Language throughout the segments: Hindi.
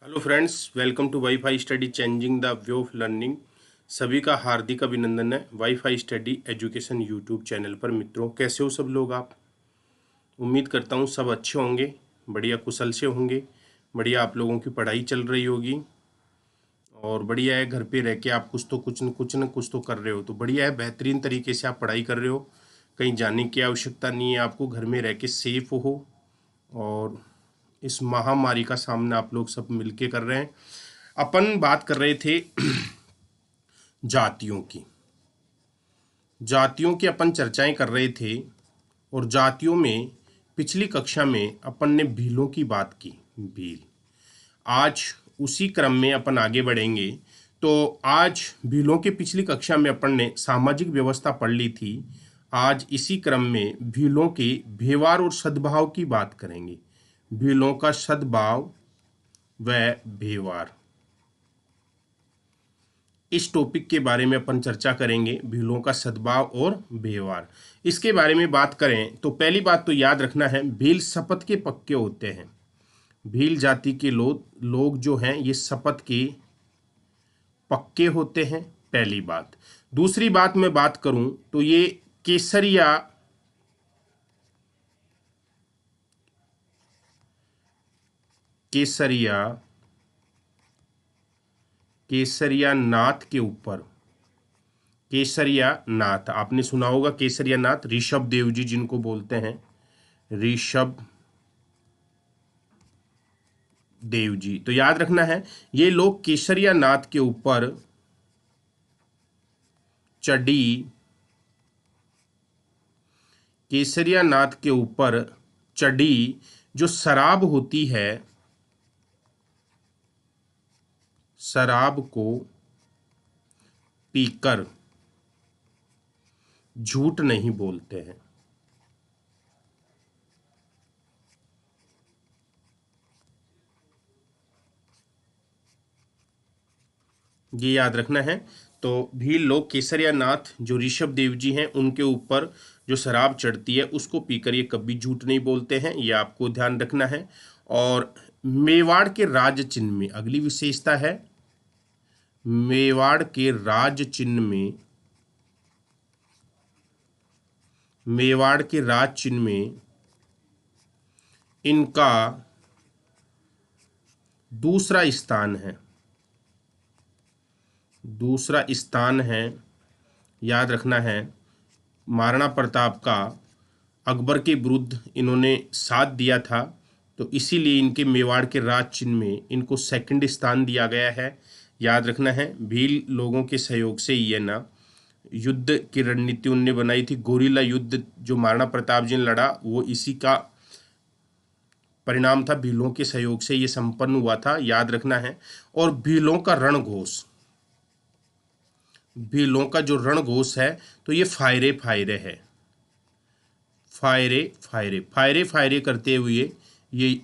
Hello friends, welcome to WiFi study changing the way of learning. सभी का हार्दिक अभिनंदन है WiFi study education YouTube channel पर। मित्रों, कैसे हो सब लोग आप? उम्मीद करता हूँ सब अच्छे होंगे, बढ़िया कुशल से होंगे। बढ़िया आप लोगों की पढ़ाई चल रही होगी और बढ़िया है, घर पे रह के आप कुछ तो कर रहे हो, तो बढ़िया है, बेहतरीन तरीके से आप पढ़ाई कर रहे हो। कहीं जाने की आवश्यकता नहीं है आपको, घर में रह के सेफ हो। और इस महामारी का सामना आप लोग सब मिलके कर रहे हैं। अपन बात कर रहे थे जातियों की। जातियों की अपन चर्चाएं कर रहे थे और जातियों में पिछली कक्षा में अपन ने भीलों की बात की। भील, आज उसी क्रम में अपन आगे बढ़ेंगे। तो आज भीलों के पिछली कक्षा में अपन ने सामाजिक व्यवस्था पढ़ ली थी। आज इसी क्रम में भीलों के व्यवहार और सद्भाव की बात करेंगे। भीलों का सद्भाव व व्यवहार, इस टॉपिक के बारे में अपन चर्चा करेंगे। भीलों का सद्भाव और व्यवहार, इसके बारे में बात करें तो पहली बात तो याद रखना है, भील शपथ के पक्के होते हैं। भील जाति के लोग जो हैं ये शपथ के पक्के होते हैं, पहली बात। दूसरी बात मैं बात करूं तो ये केसरिया केसरिया केसरिया नाथ के ऊपर, केसरिया नाथ आपने सुना होगा। केसरिया नाथ ऋषभ देव जी जिनको बोलते हैं, ऋषभ देव जी। तो याद रखना है, ये लोग केसरिया नाथ के ऊपर चढ़ी, केसरिया नाथ के ऊपर चढ़ी जो शराब होती है, शराब को पीकर झूठ नहीं बोलते हैं। ये याद रखना है। तो भील लोग केसरिया नाथ जो ऋषभ देव जी हैं उनके ऊपर जो शराब चढ़ती है उसको पीकर ये कभी झूठ नहीं बोलते हैं, ये आपको ध्यान रखना है। और मेवाड़ के राज चिन्ह में अगली विशेषता है, मेवाड़ के राज चिन्ह में, मेवाड़ के राज चिन्ह में इनका दूसरा स्थान है, दूसरा स्थान है। याद रखना है, महाराणा प्रताप का अकबर के विरुद्ध इन्होंने साथ दिया था, तो इसीलिए इनके मेवाड़ के राज चिन्ह में इनको सेकंड स्थान दिया गया है। याद रखना है, भील लोगों के सहयोग से ये ना युद्ध की रणनीति उनने बनाई थी। गोरिल्ला युद्ध जो महाराणा प्रताप जी ने लड़ा वो इसी का परिणाम था, भीलों के सहयोग से ये संपन्न हुआ था, याद रखना है। और भीलों का रणघोष, भीलों का जो रणघोष है तो ये फायरे फायरे है, फायरे फायरे फायरे फायरे करते हुए ये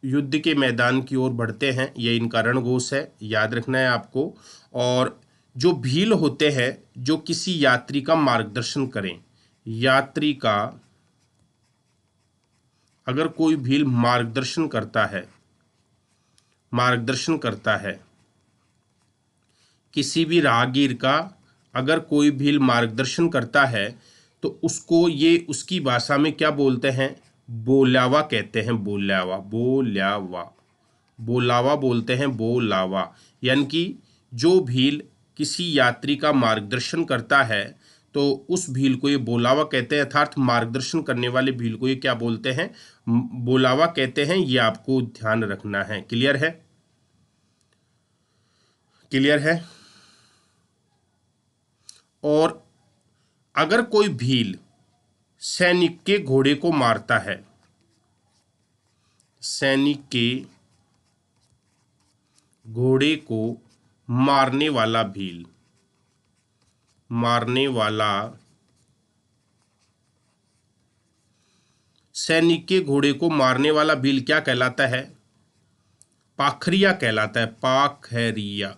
युद्ध के मैदान की ओर बढ़ते हैं, ये इनका रणघोष है, याद रखना है आपको। और जो भील होते हैं जो किसी यात्री का मार्गदर्शन करें, यात्री का अगर कोई भील मार्गदर्शन करता है, मार्गदर्शन करता है किसी भी राहगीर का, अगर कोई भील मार्गदर्शन करता है तो उसको ये उसकी भाषा में क्या बोलते हैं, बोलावा कहते हैं। बोलावा, बोलावा, बोलावा बोलते हैं, बोलावा। यानी कि जो भील किसी यात्री का मार्गदर्शन करता है तो उस भील को ये बोलावा कहते हैं, अर्थात मार्गदर्शन करने वाले भील को ये क्या बोलते हैं, बोलावा कहते हैं। ये आपको ध्यान रखना है। क्लियर है? क्लियर है? और अगर कोई भील सैनिक के घोड़े को मारता है, सैनिक के घोड़े को मारने वाला भील, मारने वाला सैनिक के घोड़े को मारने वाला भील क्या कहलाता है? पाखरिया कहलाता है, पाखरिया।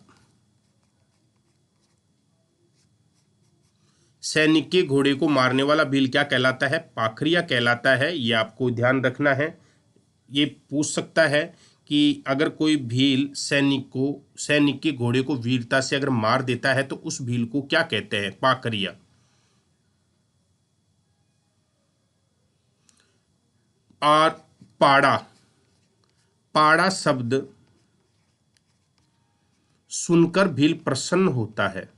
सैनिक के घोड़े को मारने वाला भील क्या कहलाता है? पाखरिया कहलाता है। ये आपको ध्यान रखना है। ये पूछ सकता है कि अगर कोई भील सैनिक के घोड़े को वीरता से अगर मार देता है तो उस भील को क्या कहते हैं? पाकरिया। और पाड़ा, पाड़ा शब्द सुनकर भील प्रसन्न होता है।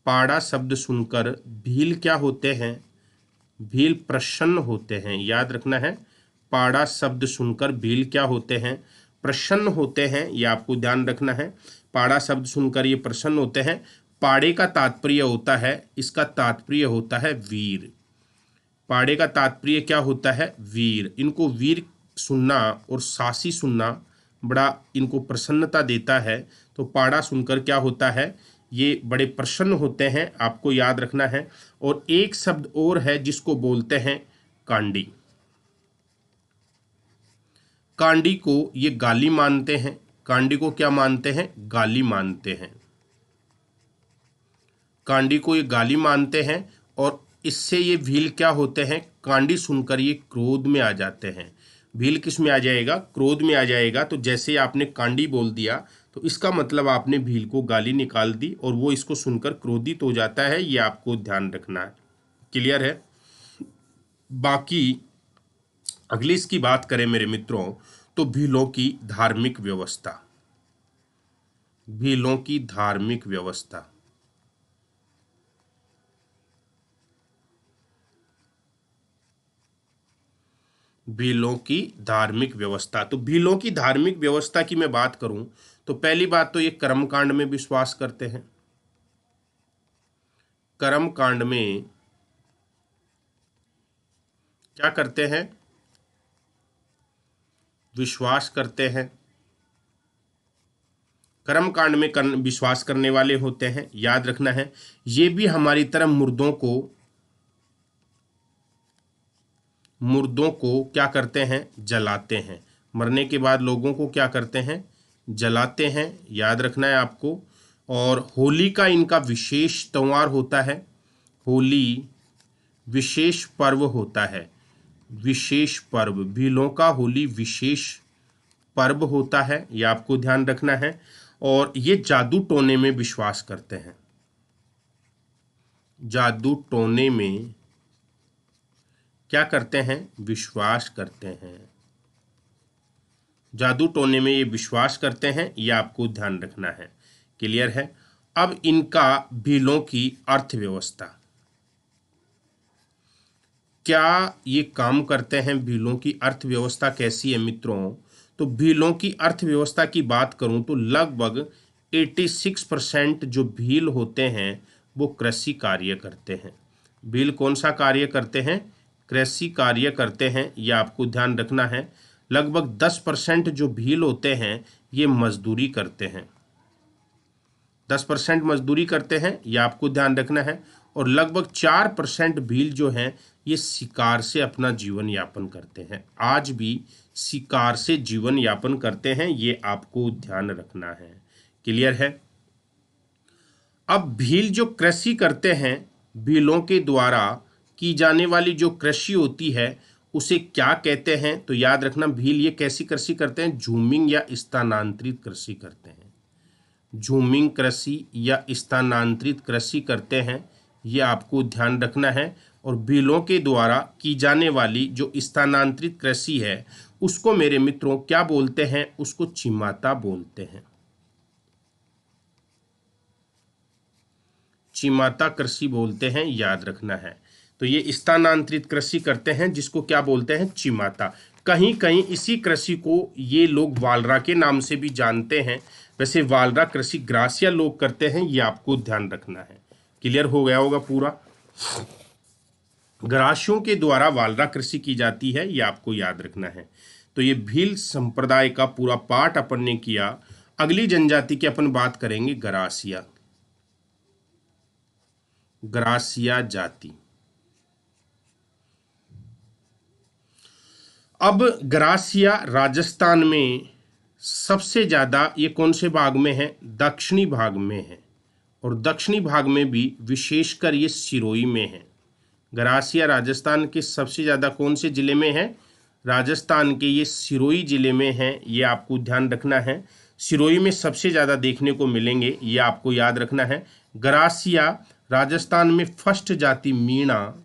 पाड़ा शब्द सुनकर भील क्या होते हैं? भील प्रसन्न होते हैं। याद रखना है, पाड़ा शब्द सुनकर भील क्या होते हैं? प्रसन्न होते हैं। ये आपको ध्यान रखना है। पाड़ा शब्द सुनकर ये प्रसन्न होते हैं। पाड़े का तात्पर्य होता है, इसका तात्पर्य होता है वीर। पाड़े का तात्पर्य क्या होता है? वीर। इनको वीर सुनना और साहसी सुनना बड़ा इनको प्रसन्नता देता है। तो पाड़ा सुनकर क्या होता है? ये बड़े प्रसन्न होते हैं, आपको याद रखना है। और एक शब्द और है जिसको बोलते हैं कांडी। कांडी को ये गाली मानते हैं। कांडी को क्या मानते हैं? गाली मानते हैं। कांडी को ये गाली मानते हैं और इससे ये भील क्या होते हैं? कांडी सुनकर ये क्रोध में आ जाते हैं। भील किस में आ जाएगा? क्रोध में आ जाएगा। तो जैसे आपने कांडी बोल दिया तो इसका मतलब आपने भील को गाली निकाल दी और वो इसको सुनकर क्रोधित हो जाता है। ये आपको ध्यान रखना है। क्लियर है? बाकी अगली इसकी बात करें मेरे मित्रों तो भीलों की धार्मिक व्यवस्था। भीलों की धार्मिक व्यवस्था। भीलों की धार्मिक व्यवस्था। तो भीलों की धार्मिक व्यवस्था की मैं बात करूं तो पहली बात तो ये कर्मकांड में विश्वास करते हैं। कर्मकांड में क्या करते हैं? विश्वास करते हैं। कर्मकांड में विश्वास करने वाले होते हैं। याद रखना है, ये भी हमारी तरह मुर्दों को क्या करते हैं? जलाते हैं। मरने के बाद लोगों को क्या करते हैं? जलाते हैं। याद रखना है आपको। और होली का इनका विशेष त्योहार होता है। होली विशेष पर्व होता है। विशेष पर्व, भीलों का होली विशेष पर्व होता है। ये आपको ध्यान रखना है। और ये जादू टोने में विश्वास करते हैं। जादू टोने में क्या करते हैं? विश्वास करते हैं। जादू टोने में ये विश्वास करते हैं। ये आपको ध्यान रखना है। क्लियर है? अब इनका भीलों की अर्थव्यवस्था, क्या ये काम करते हैं? भीलों की अर्थव्यवस्था कैसी है मित्रों? तो भीलों की अर्थव्यवस्था की बात करूं तो लगभग 86% जो भील होते हैं वो कृषि कार्य करते हैं। भील कौन सा कार्य करते हैं? कृषि कार्य करते हैं। यह आपको ध्यान रखना है। लगभग 10% जो भील होते हैं ये मजदूरी करते हैं। 10% मजदूरी करते हैं, यह आपको ध्यान रखना है। और लगभग 4% भील जो हैं ये शिकार से अपना जीवन यापन करते हैं। आज भी शिकार से जीवन यापन करते हैं। ये आपको ध्यान रखना है। क्लियर है? अब भील जो कृषि करते हैं, भीलों के द्वारा की जाने वाली जो कृषि होती है उसे क्या कहते हैं? तो याद रखना, भील ये कैसी कृषि करते हैं? झूमिंग या स्थानांतरित कृषि करते हैं। झूमिंग कृषि या स्थानांतरित कृषि करते हैं। ये आपको ध्यान रखना है। और भीलों के द्वारा की जाने वाली जो स्थानांतरित कृषि है उसको मेरे मित्रों क्या बोलते हैं? उसको चिमाता बोलते हैं। चिमाता कृषि बोलते हैं। याद रखना है। तो ये स्थानांतरित कृषि करते हैं जिसको क्या बोलते हैं? चिमाता। कहीं कहीं इसी कृषि को ये लोग वालरा के नाम से भी जानते हैं। वैसे वालरा कृषि ग्रासिया लोग करते हैं। ये आपको ध्यान रखना है। क्लियर हो गया होगा पूरा? ग्रासियों के द्वारा वालरा कृषि की जाती है। ये आपको याद रखना है। तो ये भील संप्रदाय का पूरा पाठ अपन ने किया। अगली जनजाति की अपन बात करेंगे ग्रासिया। ग्रासिया जाति। अब ग्रासिया राजस्थान में सबसे ज़्यादा ये कौन से भाग में है? दक्षिणी भाग में है। और दक्षिणी भाग में भी विशेषकर ये सिरोही में है। ग्रासिया राजस्थान के सबसे ज़्यादा कौन से ज़िले में है? राजस्थान के ये सिरोही जिले में है, ये आपको ध्यान रखना है। सिरोही में सबसे ज़्यादा देखने को मिलेंगे, ये आपको याद रखना है। गरासिया राजस्थान में फर्स्ट जाति मीणा,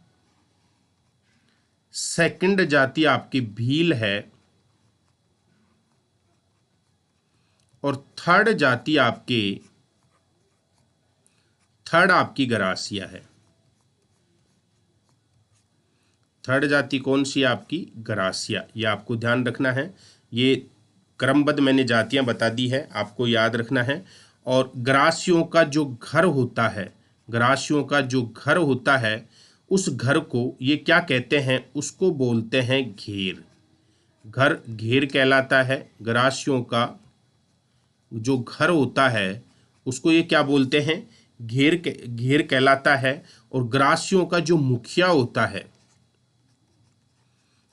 सेकंड जाति आपकी भील है, और थर्ड आपकी गरासिया है। थर्ड जाति कौन सी है आपकी? गरासिया। ये आपको ध्यान रखना है। ये क्रमबद्ध मैंने जातियां बता दी है, आपको याद रखना है। और गरासियों का जो घर होता है, गरासियों का जो घर होता है, उस घर को ये क्या कहते हैं? उसको बोलते हैं घेर। घर घेर कहलाता है। गरासियों का जो घर होता है उसको ये क्या बोलते हैं? घेर कहलाता है। और गरासियों का जो मुखिया होता है,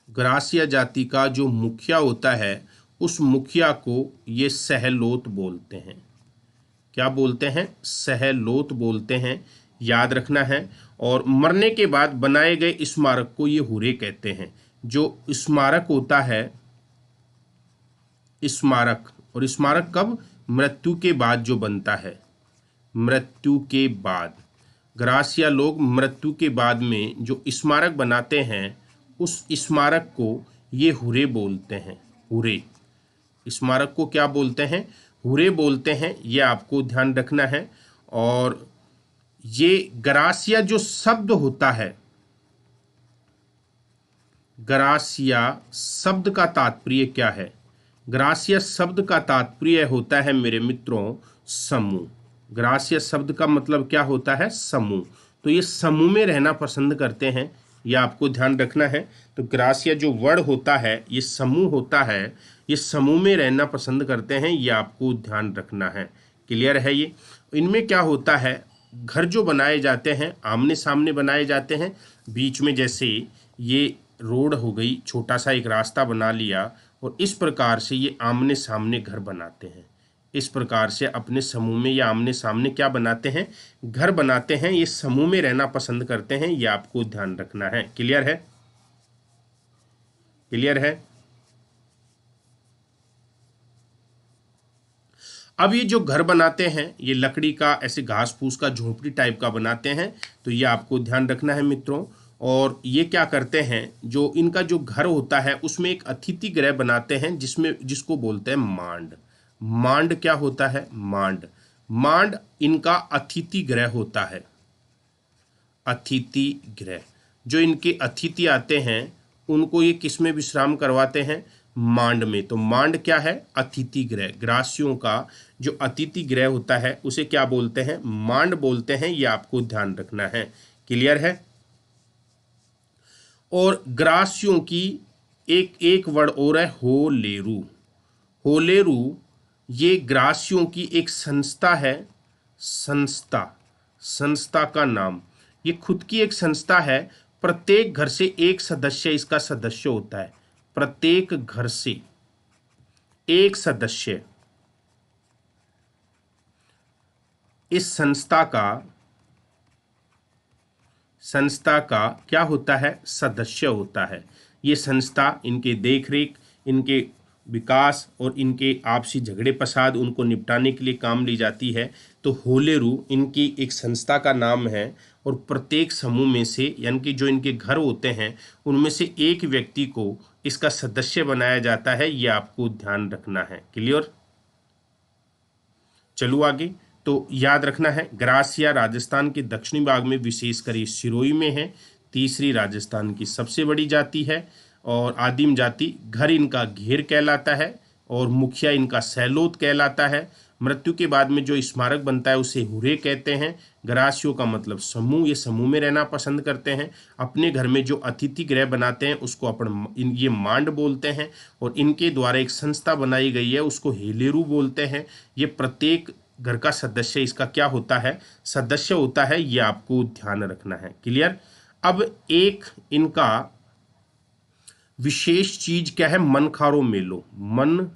गरासिया जाति का जो मुखिया होता है, उस मुखिया को ये सहलोत बोलते हैं। क्या बोलते हैं? सहलोत बोलते हैं, याद रखना है। और मरने के बाद बनाए गए स्मारक को ये हुरे कहते हैं। जो स्मारक होता है, स्मारक, और स्मारक कब? मृत्यु के बाद जो बनता है, मृत्यु के बाद। गरासिया लोग मृत्यु के बाद में जो स्मारक बनाते हैं, उस स्मारक को ये हुरे बोलते हैं। हुरे, स्मारक को क्या बोलते हैं? हुरे बोलते हैं। ये आपको ध्यान रखना है। और ये गरासिया जो शब्द होता है, गरासिया शब्द का तात्पर्य क्या है? गरासिया शब्द का तात्पर्य होता है मेरे मित्रों समूह। गरासिया शब्द का मतलब क्या होता है? समूह। तो ये समूह में रहना पसंद करते हैं, ये आपको ध्यान रखना है। तो गरासिया जो वर्ड होता है, ये समूह होता है, ये समूह में रहना पसंद करते हैं, ये आपको ध्यान रखना है। क्लियर है ये? इनमें क्या होता है? घर जो बनाए जाते हैं आमने सामने बनाए जाते हैं। बीच में जैसे ये रोड हो गई, छोटा सा एक रास्ता बना लिया, और इस प्रकार से ये आमने सामने घर बनाते हैं। इस प्रकार से अपने समूह में या आमने सामने क्या बनाते हैं? घर बनाते हैं। ये समूह में रहना पसंद करते हैं, ये आपको ध्यान रखना है। क्लियर है? क्लियर है? अब ये जो घर बनाते हैं, ये लकड़ी का, ऐसे घास फूस का, झोपड़ी टाइप का बनाते हैं। तो ये आपको ध्यान रखना है मित्रों। और ये क्या करते हैं? जो इनका जो घर होता है उसमें एक अतिथि गृह बनाते हैं, जिसको बोलते हैं मांड। मांड क्या होता है? मांड। मांड इनका अतिथि गृह होता है। अतिथि गृह। जो इनके अतिथि आते हैं उनको ये किस में विश्राम करवाते हैं? मांड में। तो मांड क्या है? अतिथि गृह। ग्रासियों का जो अतिथि गृह होता है उसे क्या बोलते हैं? मांड बोलते हैं। ये आपको ध्यान रखना है। क्लियर है? और ग्रासियों की एक वर्ड और है, होलेरू। होलेरू ये ग्रासियों की एक संस्था है। संस्था का नाम, ये खुद की एक संस्था है। प्रत्येक घर से एक सदस्य इसका सदस्य होता है। प्रत्येक घर से एक सदस्य इस संस्था का क्या होता है? सदस्य होता है। ये संस्था इनके देखरेख, इनके विकास और इनके आपसी झगड़े फसाद उनको निपटाने के लिए काम ली जाती है। तो होलेरू इनकी एक संस्था का नाम है। और प्रत्येक समूह में से, यानी कि जो इनके घर होते हैं उनमें से एक व्यक्ति को इसका सदस्य बनाया जाता है। ये आपको ध्यान रखना है। क्लियर? चलो आगे। तो याद रखना है, ग्रासिया राजस्थान के दक्षिणी भाग में विशेषकर सिरोही में है। तीसरी राजस्थान की सबसे बड़ी जाति है। और आदिम जाति, घर इनका घेर कहलाता है और मुखिया इनका सहलोत कहलाता है। मृत्यु के बाद में जो स्मारक बनता है उसे हुरे कहते हैं। गरासियों का मतलब समूह, ये समूह में रहना पसंद करते हैं। अपने घर में जो अतिथि गृह बनाते हैं उसको ये मांड बोलते हैं। और इनके द्वारा एक संस्था बनाई गई है, उसको हेलेरू बोलते हैं। ये प्रत्येक घर का सदस्य इसका क्या होता है? सदस्य होता है। ये आपको ध्यान रखना है। क्लियर? अब एक इनका विशेष चीज क्या है? मनखारो मेलो। मनखारो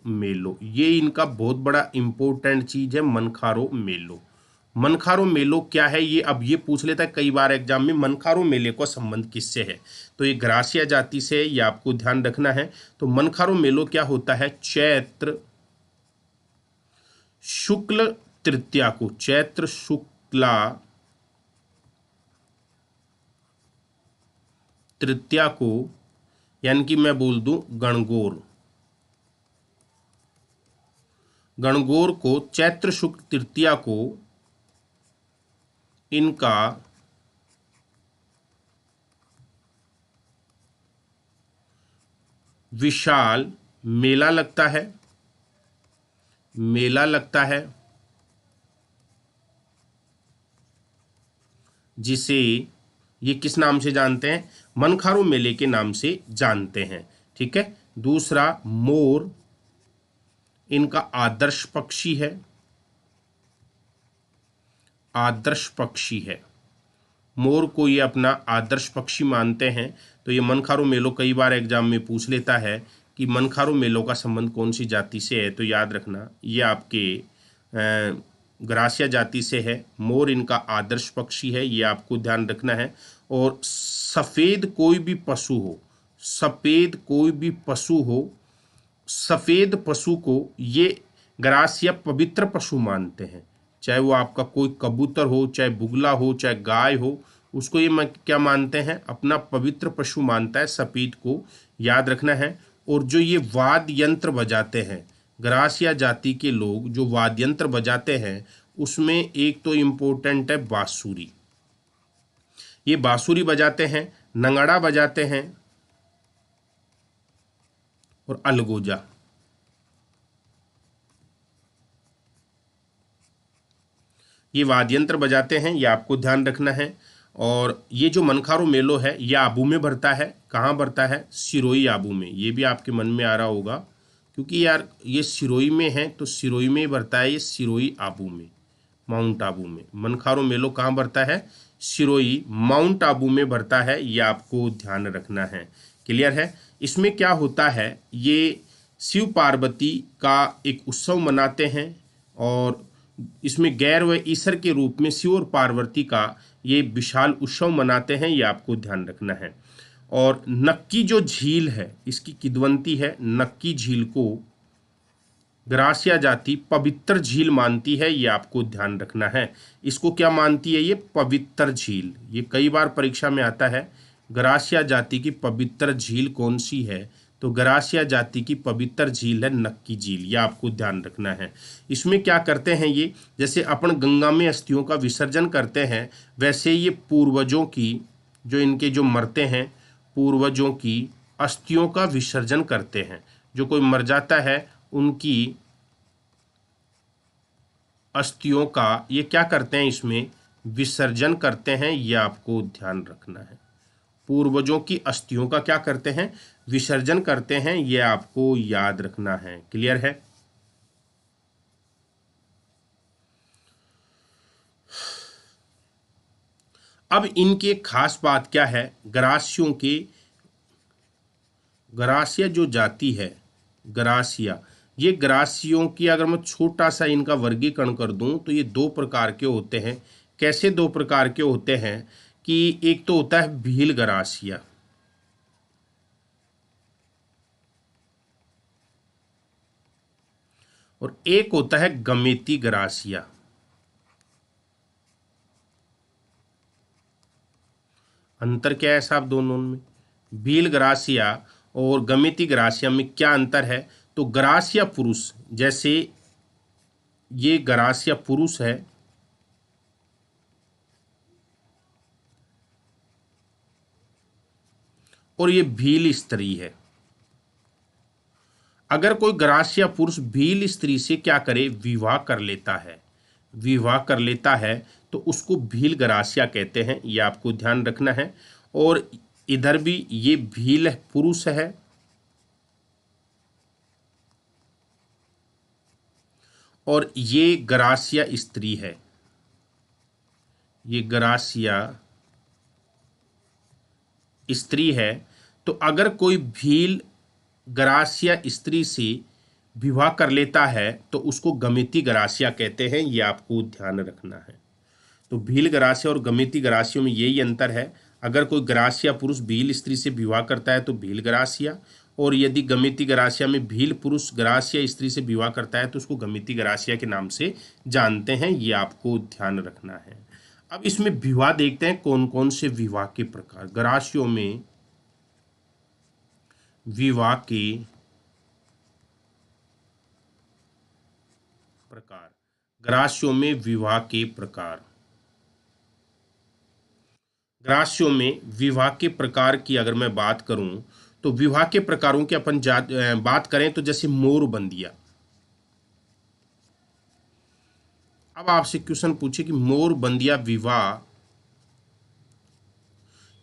मेलो, ये इनका बहुत बड़ा इंपॉर्टेंट चीज है। मनखारो मेलो, मनखारो मेलो क्या है, ये अब ये पूछ लेता है कई बार एग्जाम में, मनखारो मेले का संबंध किससे है। तो ये ग्रासिया जाति से है, ये आपको ध्यान रखना है। तो मनखारो मेलो क्या होता है, चैत्र शुक्ल तृतीया को, चैत्र शुक्ला तृतीया को, यानी कि मैं बोल दूं गणगौर, गणगौर को चैत्र शुक्ल तृतीया को इनका विशाल मेला लगता है, मेला लगता है, जिसे ये किस नाम से जानते हैं, मनखारो मेले के नाम से जानते हैं। ठीक है। दूसरा, मोर इनका आदर्श पक्षी है, आदर्श पक्षी है, मोर को ये अपना आदर्श पक्षी मानते हैं। तो ये मनखारो मेलो कई बार एग्जाम में पूछ लेता है कि मनखारो मेलो का संबंध कौन सी जाति से है। तो याद रखना ये आपके ग्रासिया जाति से है, मोर इनका आदर्श पक्षी है, ये आपको ध्यान रखना है। और सफ़ेद कोई भी पशु हो, सफ़ेद कोई भी पशु हो, सफ़ेद पशु को ये ग्रासिया पवित्र पशु मानते हैं। चाहे वो आपका कोई कबूतर हो, चाहे बुगला हो, चाहे गाय हो, उसको ये क्या मानते हैं, अपना पवित्र पशु मानता है, सफ़ेद को याद रखना है। और जो ये वाद्य यंत्र बजाते हैं, ग्रासिया जाति के लोग जो वाद्य यंत्र बजाते हैं, उसमें एक तो इम्पोर्टेंट है बांसुरी, ये बांसुरी बजाते हैं, नंगड़ा बजाते हैं और अलगोजा। ये वाद्य यंत्र बजाते हैं, ये आपको ध्यान रखना है। और ये जो मनखारो मेलो है ये आबू में भरता है, कहाँ भरता है, सिरोही आबू में। ये भी आपके मन में आ रहा होगा क्योंकि यार ये सिरोही में है तो सिरोही में ही भरता है, ये सिरोही आबू में, माउंट आबू में। मनखारो मेलो कहाँ भरता है, सिरोही माउंट आबू में भरता है, ये आपको ध्यान रखना है। क्लियर है। इसमें क्या होता है, ये शिव पार्वती का एक उत्सव मनाते हैं और इसमें गैर व ईश्वर के रूप में शिव और पार्वती का ये विशाल उत्सव मनाते हैं, ये आपको ध्यान रखना है। और नक्की जो झील है, इसकी किदवंती है, नक्की झील को ग्रासिया जाति पवित्र झील मानती है, ये आपको ध्यान रखना है। इसको क्या मानती है, ये पवित्र झील। ये कई बार परीक्षा में आता है, ग्रासिया जाति की पवित्र झील कौन सी है, तो ग्रासिया जाति की पवित्र झील है नक्की झील, ये आपको ध्यान रखना है। इसमें क्या करते हैं ये, जैसे अपन गंगा में अस्थियों का विसर्जन करते हैं, वैसे ये पूर्वजों की, जो इनके जो मरते हैं, पूर्वजों की अस्थियों का विसर्जन करते हैं। जो कोई मर जाता है उनकी अस्थियों का ये क्या करते हैं, इसमें विसर्जन करते हैं, ये आपको ध्यान रखना है। पूर्वजों की अस्थियों का क्या करते हैं, विसर्जन करते हैं, ये आपको याद रखना है। क्लियर है। अब इनकी एक खास बात क्या है, ग्रासियों के, ग्रासिया जो जाति है, ग्रासिया, ये ग्रासियों की अगर मैं छोटा सा इनका वर्गीकरण कर दूं तो ये दो प्रकार के होते हैं। कैसे दो प्रकार के होते हैं कि एक तो होता है भील ग्रासिया, और एक होता है गमेती ग्रासिया। अंतर क्या है साहब दोनों में, भील ग्रासिया और गमेती ग्रासिया में क्या अंतर है, तो ग्रासिया पुरुष, जैसे ये ग्रासिया पुरुष है और ये भील स्त्री है। अगर कोई ग्रासिया पुरुष भील स्त्री से क्या करे, विवाह कर लेता है, विवाह कर लेता है, तो उसको भील ग्रासिया कहते हैं, ये आपको ध्यान रखना है। और इधर भी ये भील पुरुष है और ये ग्रासिया स्त्री है, ये ग्रासिया स्त्री है। तो अगर कोई भील ग्रासिया स्त्री से विवाह कर लेता है तो उसको गमेती ग्रासिया कहते हैं, ये आपको ध्यान रखना है। तो भील गरासिया और गमिति गरासियों में यही अंतर है। अगर कोई गरासिया पुरुष भील स्त्री से विवाह करता है तो भील गरासिया, और यदि गमिति गरासिया में भील पुरुष गरासिया स्त्री से विवाह करता है तो उसको गमिति गरासिया के नाम से जानते हैं। ये आपको ध्यान रखना है। अब इसमें विवाह देखते हैं, कौन कौन से विवाह के प्रकार। गरासियों में विवाह के प्रकार, गरासियों में विवाह के प्रकार, गरासियों में विवाह के प्रकार की अगर मैं बात करूं तो विवाह के प्रकारों की अपन बात करें तो जैसे मोरबंदिया। अब आपसे क्वेश्चन पूछे कि मोरबंदिया विवाह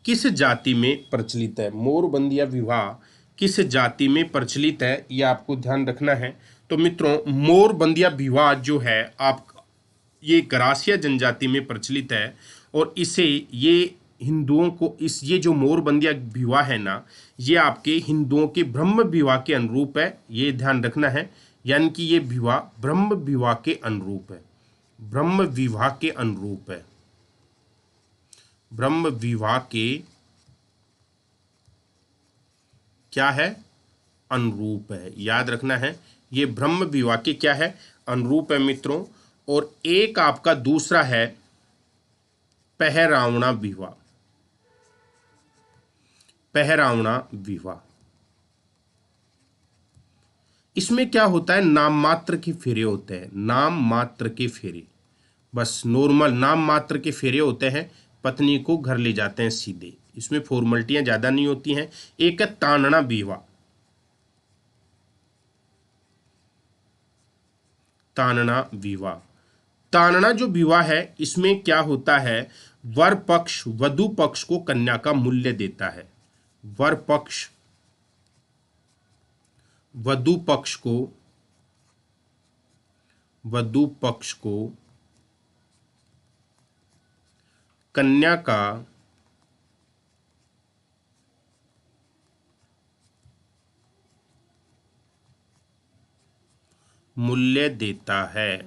किस जाति में प्रचलित है। मोरबंदिया विवाह किस जाति में प्रचलित है, यह आपको ध्यान रखना है। तो मित्रों, मोरबंदिया विवाह जो है आप ये गरासिया जनजाति में प्रचलित है, और इसे ये हिंदुओं को ये जो मोरबंदिया विवाह है ना, ये आपके हिंदुओं के ब्रह्म विवाह के अनुरूप है। ये ध्यान रखना है, यानी कि ये विवाह ब्रह्म विवाह के अनुरूप है। ब्रह्म विवाह के अनुरूप है। ब्रह्म विवाह के क्या है? अनुरूप है। याद रखना है, ये ब्रह्म विवाह के क्या है? अनुरूप है मित्रों। और एक आपका दूसरा है पहरावना विवाह। पहरावना विवाह, इसमें क्या होता है? नाम मात्र के फेरे होते हैं। नाम मात्र के फेरे, बस नॉर्मल नाम मात्र के फेरे होते हैं। पत्नी को घर ले जाते हैं सीधे, इसमें फॉर्मेलिटियां ज्यादा नहीं होती हैं। एक है तानना विवाह। तानना विवाह, तानना जो विवाह है इसमें क्या होता है? वर पक्ष वधु पक्ष को कन्या का मूल्य देता है। वर पक्ष वधु पक्ष को कन्या का मूल्य देता है।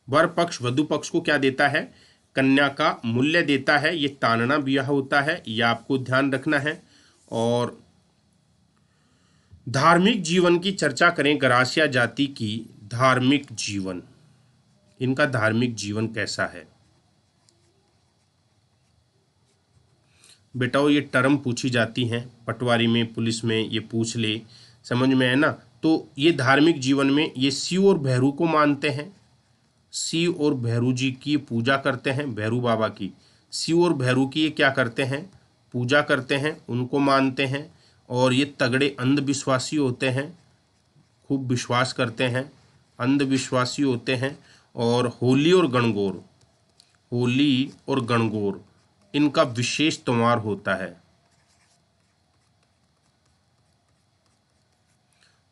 वर पक्ष वधु पक्ष को क्या देता है? कन्या का मूल्य देता है। ये तानना विवाह होता है, ये आपको ध्यान रखना है। और धार्मिक जीवन की चर्चा करें, गरासिया जाति की धार्मिक जीवन, इनका धार्मिक जीवन कैसा है? बेटाओ ये टर्म पूछी जाती हैं पटवारी में, पुलिस में, ये पूछ ले, समझ में है ना। तो ये धार्मिक जीवन में ये शिव और भैरू को मानते हैं। शिव और भैरू जी की पूजा करते हैं, भैरू बाबा की। शिव और भैरू की ये क्या करते हैं? पूजा करते हैं, उनको मानते हैं। और ये तगड़े अंधविश्वासी होते हैं, खूब विश्वास करते हैं, अंधविश्वासी होते हैं। और होली और गणगौर इनका विशेष त्योहार होता है।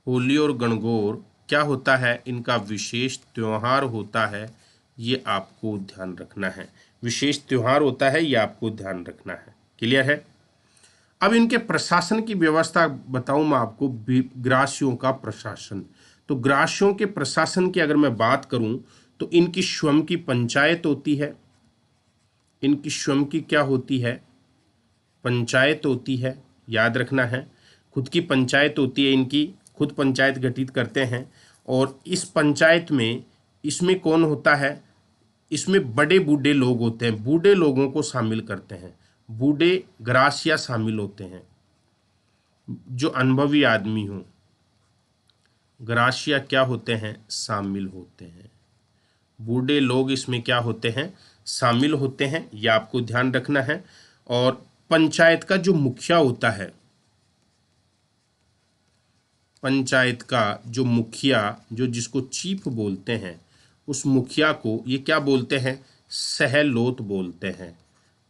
होली और गणगौर क्या होता है? इनका विशेष त्योहार होता है। ये आपको ध्यान रखना है, विशेष त्योहार होता है, ये आपको ध्यान रखना है। क्लियर है? अब इनके प्रशासन की व्यवस्था बताऊं मैं आपको। ग्रासियों का प्रशासन, तो ग्रासियों के प्रशासन की अगर मैं बात करूं तो इनकी स्वयं की पंचायत होती है। इनकी स्वयं की क्या होती है? पंचायत होती है। याद रखना है, खुद की पंचायत होती है इनकी, खुद पंचायत गठित करते हैं। और इस पंचायत में इसमें कौन होता है? इसमें बड़े बूढ़े लोग होते हैं, बूढ़े लोगों को शामिल करते हैं। बूढ़े गरासिया शामिल होते हैं, जो अनुभवी आदमी हो, गरासिया क्या होते हैं? शामिल होते हैं। बूढ़े लोग इसमें क्या होते हैं? शामिल होते हैं। ये आपको ध्यान रखना है। और पंचायत का जो मुखिया होता है, पंचायत का जो मुखिया, जो जिसको चीफ बोलते हैं, उस मुखिया को ये क्या बोलते हैं? सहलोत बोलते हैं।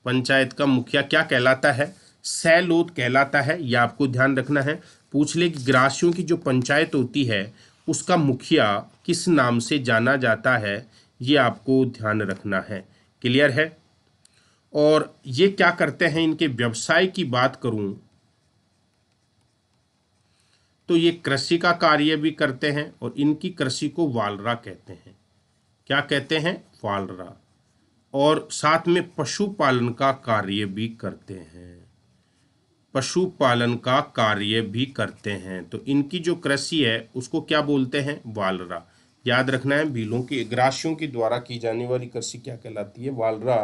पंचायत का मुखिया क्या कहलाता है? सहलोत कहलाता है। यह आपको ध्यान रखना है। पूछ ले कि ग्रासियों की जो पंचायत होती है उसका मुखिया किस नाम से जाना जाता है, ये आपको ध्यान रखना है। क्लियर है? और ये क्या करते हैं? इनके व्यवसाय की बात करूं तो ये कृषि का कार्य भी करते हैं, और इनकी कृषि को वालरा कहते हैं। क्या कहते हैं, वालरा। और साथ में पशुपालन का कार्य भी करते हैं, पशुपालन का कार्य भी करते हैं। तो इनकी जो कृषि है उसको क्या बोलते हैं, वालरा। याद रखना है, भीलों की ग्रासियों के द्वारा की जाने वाली कृषि क्या कहलाती है, वालरा।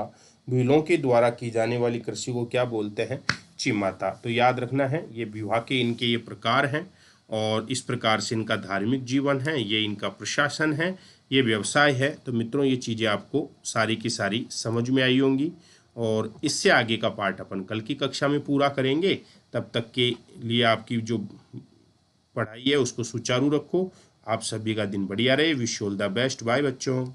भीलों के द्वारा की जाने वाली कृषि को क्या बोलते हैं, चिमाता। तो याद रखना है, ये विवाह के इनके ये प्रकार हैं और इस प्रकार से इनका धार्मिक जीवन है, ये इनका प्रशासन है, ये व्यवसाय है। तो मित्रों ये चीज़ें आपको सारी की सारी समझ में आई होंगी और इससे आगे का पार्ट अपन कल की कक्षा में पूरा करेंगे। तब तक के लिए आपकी जो पढ़ाई है उसको सुचारू रखो। आप सभी का दिन बढ़िया रहे। Wish all the best. Bye बच्चों,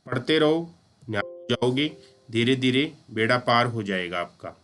पढ़ते रहो, न्याय हो जाओगे, धीरे धीरे बेड़ा पार हो जाएगा आपका।